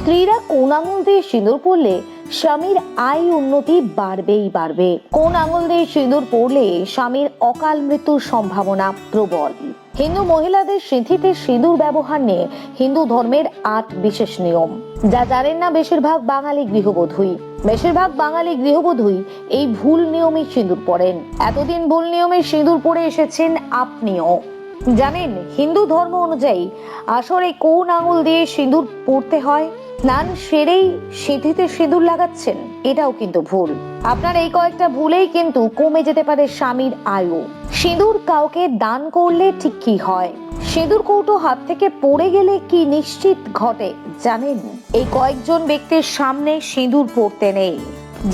স্ত্রীরা কোন আঙুল দিয়ে সিঁদুর পরলে স্বামীর আয় উন্নতি বাড়বেই বাড়বে। কোন আঙুল দিয়ে সিঁদুর পরলে স্বামীর অকাল মৃত্যুর সম্ভাবনা প্রবল। হিন্দু মহিলাদের সিঁথিতে সিঁদুর ব্যবহার নিয়ে হিন্দু ধর্মের 8 বিশেষ নিয়ম, যা জানেন না বেশিরভাগ বাঙালি গৃহবধূই এই ভুল নিয়মে সিঁদুর পরেন। এতদিন ভুল নিয়মে সিঁদুর পরে এসেছেন আপনিও। জানেন হিন্দু ধর্ম অনুযায়ী আসলে কোন আঙুল দিয়ে সিঁদুর পরতে হয়? স্নান সেরেই সিঁথিতে সিঁদুর লাগাচ্ছেন, এটাও কিন্তু ভুল। আপনার এই কয়েকটা ভুলেই কিন্তু কমে যেতে পারে স্বামীর আয়ু। সিঁদুর কাউকে দান করলে ঠিক কি হয়? সিঁদুর কৌটো হাত থেকে পড়ে গেলে কি নিশ্চিত ঘটে জানেন? এই কয়েকজন ব্যক্তির সামনে সিঁদুর পরতে নেই।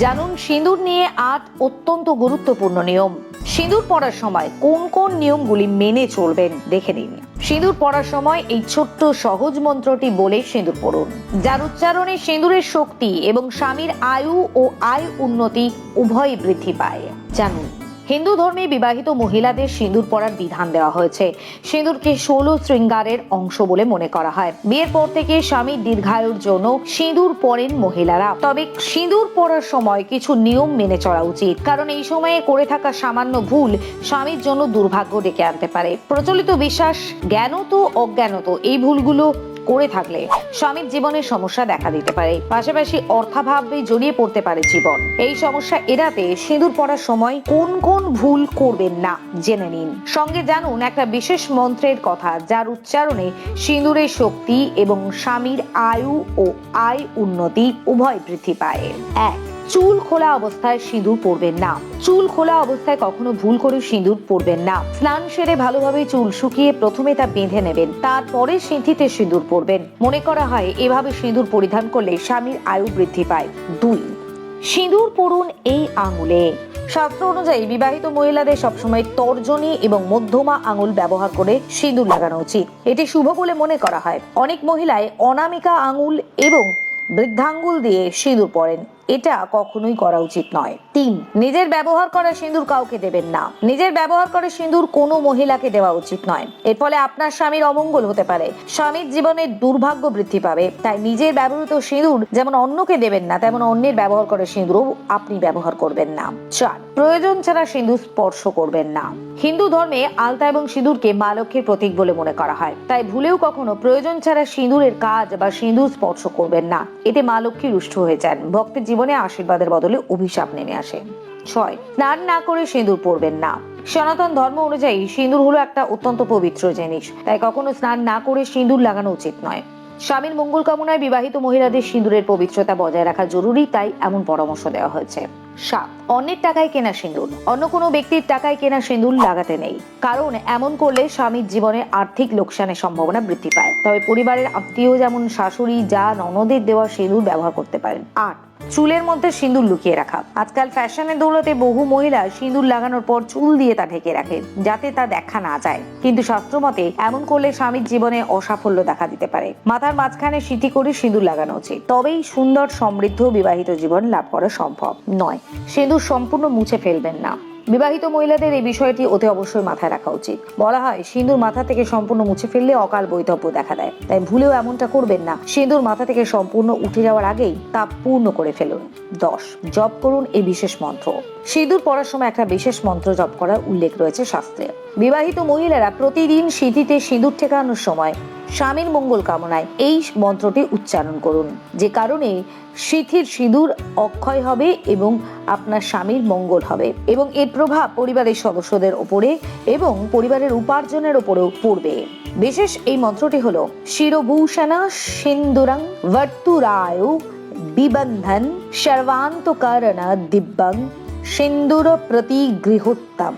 জানুন সিঁদুর নিয়ে 8 অত্যন্ত গুরুত্বপূর্ণ নিয়ম। সিঁদুর পরার সময় কোন কোন নিয়মগুলি মেনে চলবেন দেখে নিন। সিঁদুর পরার সময় এই ছোট্ট সহজ মন্ত্রটি বলে সিঁদুর পরুন, যার উচ্চারণে সিঁদুরের শক্তি এবং স্বামীর আয়ু ও আয় উন্নতি উভয় বৃদ্ধি পায়। জানুন হিন্দু ধর্মে বিবাহিত মহিলাদের সিঁদুর পরার বিধান দেওয়া হয়েছে। সিঁদুরকে 16 শৃঙ্গারের অংশ বলে মনে করা হয়। বিয়ের পর থেকে স্বামীর দীর্ঘায়ুর জন্য সিঁদুর পরেন মহিলারা। তবে সিঁদুর পরার সময় কিছু নিয়ম মেনে চলা উচিত, কারণ এই সময়ে করে থাকা সামান্য ভুল স্বামীর জন্য দুর্ভাগ্য ডেকে আনতে পারে। প্রচলিত বিশ্বাস, জ্ঞানত অজ্ঞানত এই ভুলগুলো করে থাকলে স্বামীর জীবনের সমস্যা দেখা দিতে পারে, পাশাপাশি অর্থাভাবে জড়িয়ে পড়তে পারে জীবন। এই সমস্যা এড়াতে সিঁদুর পরার সময় কোন কোন ভুল করবেন না জেনে নিন। সঙ্গে জানুন একটা বিশেষ মন্ত্রের কথা, যার উচ্চারণে সিঁদুরের শক্তি এবং স্বামীর আয়ু ও আয় উন্নতি উভয় বৃদ্ধি পায়। 1. চুল খোলা অবস্থায় সিঁদুর পরবেন না। চুল খোলা অবস্থায় কখনো ভুল করে সিঁদুর পরবেন না। স্নান সেরে ভালোভাবে চুল শুকিয়ে প্রথমে তা বেঁধে নেবেন, তারপরে সিঁথিতে সিঁদুর পরবেন। মনে করা হয় এভাবে সিঁদুর পরিধান করলে স্বামীর আয়ু বৃদ্ধি পায়। 2. সিঁদুর পরুন এই আঙুলে। শাস্ত্র অনুযায়ী বিবাহিত মহিলাদের সবসময় তর্জনী এবং মধ্যমা আঙুল ব্যবহার করে সিঁদুর লাগানো উচিত। এটি শুভ বলে মনে করা হয়। অনেক মহিলাই অনামিকা আঙুল এবং বৃদ্ধাঙ্গুল দিয়ে সিঁদুর পরেন, এটা কখনোই করা উচিত নয়। 3. নিজের ব্যবহার করা সিঁদুর কাউকে দেবেন না। নিজের ব্যবহার করা সিঁদুর কোনো মহিলাকে দেওয়া উচিত নয়। এর ফলে আপনার স্বামীর অমঙ্গল হতে পারে, স্বামীর জীবনে দুর্ভাগ্য বৃদ্ধি পাবে। তাই নিজের ব্যবহৃত সিঁদুর যেমন অন্যকে দেবেন না, তেমন অন্যের ব্যবহার করা সিঁদুরও আপনি ব্যবহার করবেন না। 4. প্রয়োজন ছাড়া সিঁদুর স্পর্শ করবেন না। হিন্দু ধর্মে আলতা এবং সিঁদুরকে মা লক্ষ্মীর প্রতীক বলে মনে করা হয়। তাই ভুলেও কখনো প্রয়োজন ছাড়া সিঁদুরের কাজ বা সিঁদুর স্পর্শ করবেন না। এতে মা লক্ষ্মী রুষ্ট হয়ে যান, ভক্তের জীবনে আশীর্বাদের বদলে অভিশাপ নেমে আসে। 6. স্নান না করে সিঁদুর পরবেন না। সনাতন ধর্ম অনুযায়ী সিঁদুর হলো একটা অত্যন্ত পবিত্র জিনিস, তাই কখনো স্নান না করে সিঁদুর লাগানো উচিত নয়। স্বামীর মঙ্গল কামনায় বিবাহিত মহিলাদের সিঁদুরের পবিত্রতা বজায় রাখা জরুরি, তাই এমন পরামর্শ দেওয়া হয়েছে। 7. অন্যের টাকায় কেনা সিঁদুর। অন্য কোনো ব্যক্তির টাকায় কেনা সিঁদুর লাগাতে নেই, কারণ এমন করলে স্বামীর জীবনে আর্থিক লোকসানের সম্ভাবনা বৃদ্ধি পায়। তবে পরিবারের আত্মীয় যেমন শাশুড়ি, যা, ননদের দেওয়া সিঁদুর ব্যবহার করতে পারেন। 8. চুলের মধ্যে সিঁদুর লুকিয়ে রাখা। আজকাল ফ্যাশনের দৌলতে বহু মহিলা সিঁদুর লাগানোর পর চুল দিয়ে তা ঢেকে রাখে, যাতে তা দেখা না যায়। কিন্তু শাস্ত্র মতে এমন করলে স্বামীর জীবনে অসাফল্য দেখা দিতে পারে। মাথার মাঝখানে সিঁথি করে সিঁদুর লাগানো উচিত, তবেই সুন্দর সমৃদ্ধ বিবাহিত জীবন লাভ করা সম্ভব। 9. সিঁদুর সম্পূর্ণ মুছে ফেলবেন না। বিবাহিত মহিলাদের এই বিষয়টি অতি অবশ্যই মাথায় রাখা উচিত। বলা হয় সিঁদুর মাথা থেকে সম্পূর্ণ মুছে ফেললে অকাল বৈধব্য দেখা দেয়, তাই ভুলেও এমনটা করবেন না। সিঁদুর মাথা থেকে সম্পূর্ণ উঠে যাওয়ার আগেই তা পূর্ণ করে ফেলুন। 10. জপ করুন এই বিশেষ মন্ত্র। সিঁদুর পরার সময় একটা বিশেষ মন্ত্র জপ করার উল্লেখ রয়েছে শাস্ত্রে। বিবাহিত মহিলারা প্রতিদিন সিঁথিতে সিঁদুর ঠেকানোর সময় স্বামীর মঙ্গল কামনায় এই মন্ত্রটি উচ্চারণ করুন, যে কারণে সিঁথির সিঁদুর অক্ষয় হবে এবং আপনার স্বামীর মঙ্গল হবে, এবং এর প্রভাব পরিবারের সদস্যদের উপরে এবং পরিবারের উপার্জনের উপরেও পড়বে। বিশেষ এই মন্ত্রটি হলো শিরভূষণ সিন্দুরং বর্তুরায়ু বিবন্ধন সর্বান্তকরণ দিব্যং সিন্দুর প্রতি গৃহোত্তম।